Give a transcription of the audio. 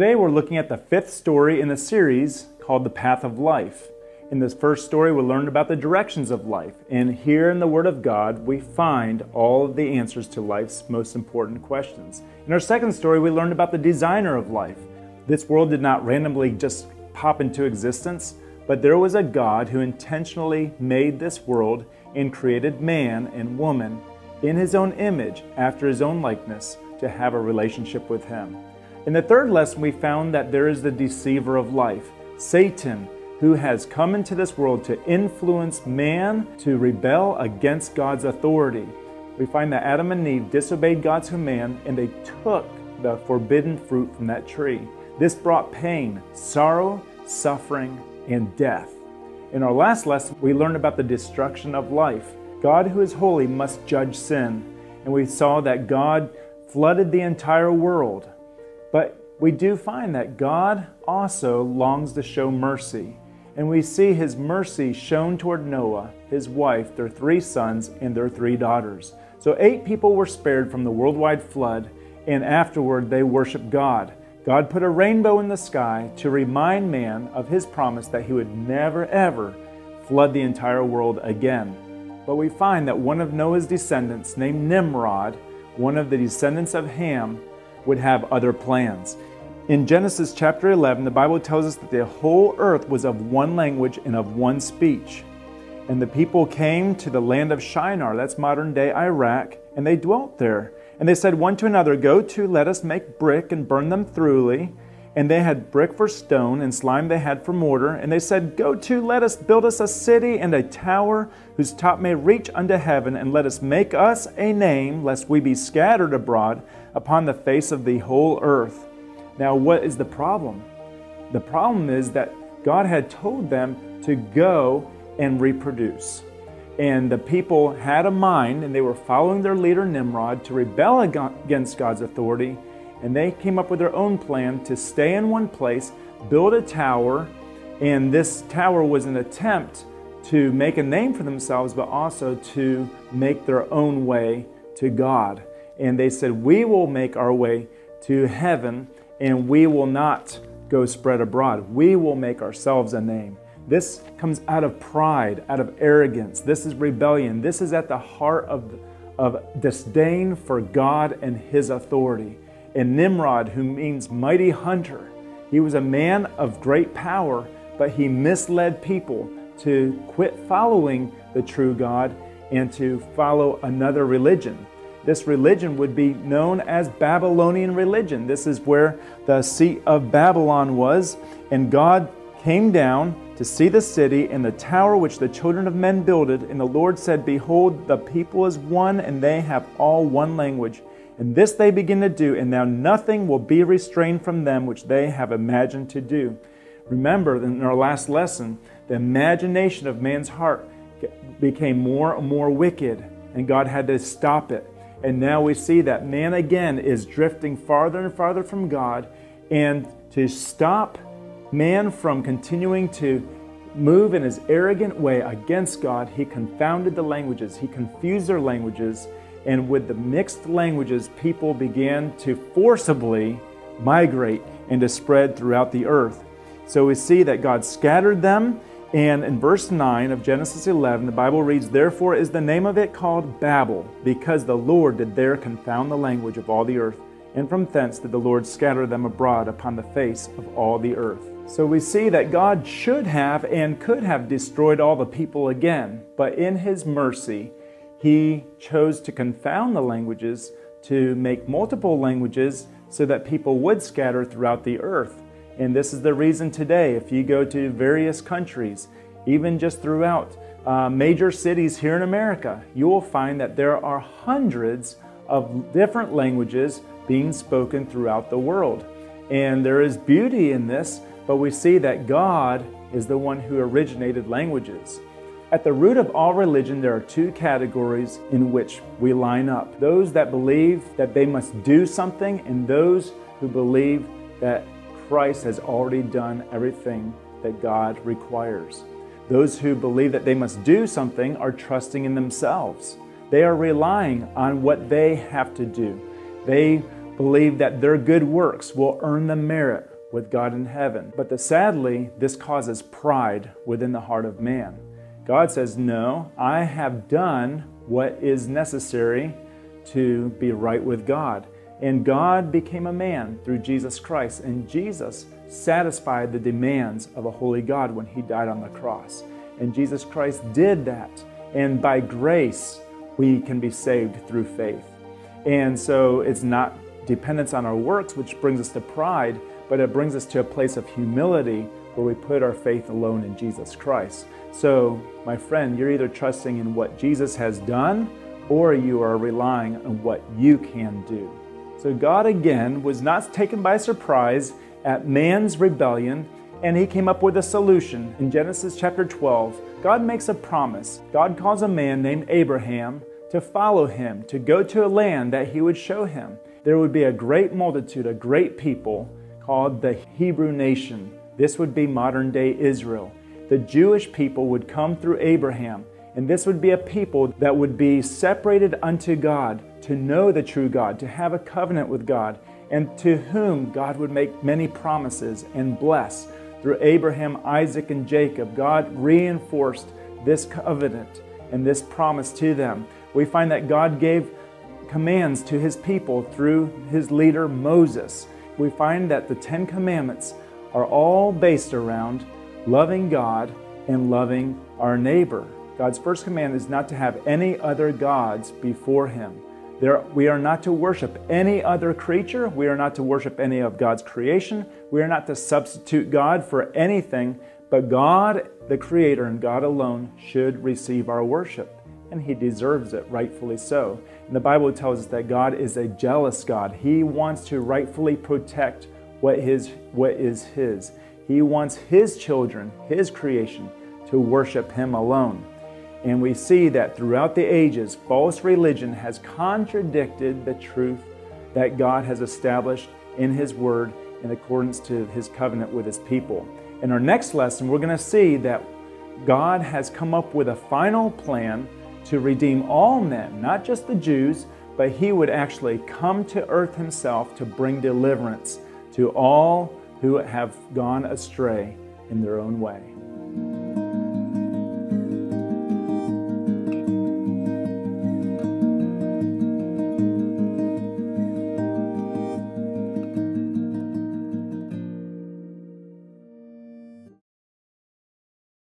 Today we're looking at the fifth story in a series called The Path of Life. In this first story we learned about the directions of life, and here in the Word of God we find all of the answers to life's most important questions. In our second story we learned about the designer of life. This world did not randomly just pop into existence, but there was a God who intentionally made this world and created man and woman in His own image, after His own likeness, to have a relationship with Him. In the third lesson, we found that there is the deceiver of life, Satan, who has come into this world to influence man to rebel against God's authority. We find that Adam and Eve disobeyed God's command and they took the forbidden fruit from that tree. This brought pain, sorrow, suffering, and death. In our last lesson, we learned about the destruction of life. God, who is holy, must judge sin. And we saw that God flooded the entire world. But we do find that God also longs to show mercy. And we see His mercy shown toward Noah, his wife, their 3 sons, and their 3 daughters. So 8 people were spared from the worldwide flood, and afterward they worshiped God. God put a rainbow in the sky to remind man of His promise that He would never ever flood the entire world again. But we find that one of Noah's descendants, named Nimrod, one of the descendants of Ham, would have other plans. In Genesis chapter 11, the Bible tells us that the whole earth was of one language and of one speech. And the people came to the land of Shinar, that's modern-day Iraq, and they dwelt there. And they said one to another, "Go to, let us make brick and burn them thoroughly." And they had brick for stone, and slime they had for mortar. And they said, "Go to, let us build us a city and a tower, whose top may reach unto heaven, and let us make us a name, lest we be scattered abroad upon the face of the whole earth." Now, what is the problem? The problem is that God had told them to go and reproduce. And the people had a mind, and they were following their leader Nimrod to rebel against God's authority. And they came up with their own plan to stay in one place, build a tower, and this tower was an attempt to make a name for themselves, but also to make their own way to God. And they said, "We will make our way to heaven, and we will not go spread abroad. We will make ourselves a name." This comes out of pride, out of arrogance. This is rebellion. This is at the heart of disdain for God and His authority. And Nimrod, who means mighty hunter, he was a man of great power, but he misled people to quit following the true God and to follow another religion. This religion would be known as Babylonian religion. This is where the seat of Babylon was, and God came down to see the city and the tower which the children of men builded, and the Lord said, "Behold, the people is one, and they have all one language. And this they begin to do, and now nothing will be restrained from them which they have imagined to do." Remember, in our last lesson, the imagination of man's heart became more and more wicked, and God had to stop it. And now we see that man again is drifting farther and farther from God, and to stop man from continuing to move in his arrogant way against God, He confounded the languages, He confused their languages, and with the mixed languages, people began to forcibly migrate and to spread throughout the earth. So we see that God scattered them, and in verse 9 of Genesis 11, the Bible reads, "Therefore is the name of it called Babel, because the Lord did there confound the language of all the earth. And from thence did the Lord scatter them abroad upon the face of all the earth." So we see that God should have and could have destroyed all the people again, but in His mercy, He chose to confound the languages, to make multiple languages so that people would scatter throughout the earth. And this is the reason today, if you go to various countries, even just throughout major cities here in America, you will find that there are hundreds of different languages being spoken throughout the world. And there is beauty in this, but we see that God is the one who originated languages. At the root of all religion, there are 2 categories in which we line up. Those that believe that they must do something, and those who believe that Christ has already done everything that God requires. Those who believe that they must do something are trusting in themselves. They are relying on what they have to do. They believe that their good works will earn them merit, with God in heaven. But sadly, this causes pride within the heart of man. God says, no, I have done what is necessary to be right with God. And God became a man through Jesus Christ, and Jesus satisfied the demands of a holy God when he died on the cross. And Jesus Christ did that. And by grace, we can be saved through faith. And so it's not dependence on our works, which brings us to pride, but it brings us to a place of humility where we put our faith alone in Jesus Christ. So, my friend, you're either trusting in what Jesus has done, or you are relying on what you can do. So God, again, was not taken by surprise at man's rebellion, and he came up with a solution. In Genesis chapter 12, God makes a promise. God calls a man named Abraham to follow him, to go to a land that he would show him. There would be a great multitude, a great people called the Hebrew nation. This would be modern-day Israel. The Jewish people would come through Abraham, and this would be a people that would be separated unto God, to know the true God, to have a covenant with God, and to whom God would make many promises and bless. Through Abraham, Isaac, and Jacob, God reinforced this covenant and this promise to them. We find that God gave commands to his people through his leader Moses. We find that the 10 Commandments are all based around loving God and loving our neighbor. God's first command is not to have any other gods before him. We are not to worship any other creature. We are not to worship any of God's creation. We are not to substitute God for anything, but God, the Creator, and God alone should receive our worship. And he deserves it, rightfully so. And the Bible tells us that God is a jealous God. He wants to rightfully protect what is his. He wants his children, his creation, to worship him alone. And we see that throughout the ages, false religion has contradicted the truth that God has established in his word in accordance to his covenant with his people. In our next lesson, we're going to see that God has come up with a final plan to redeem all men, not just the Jews, but he would actually come to earth himself to bring deliverance to all who have gone astray in their own way.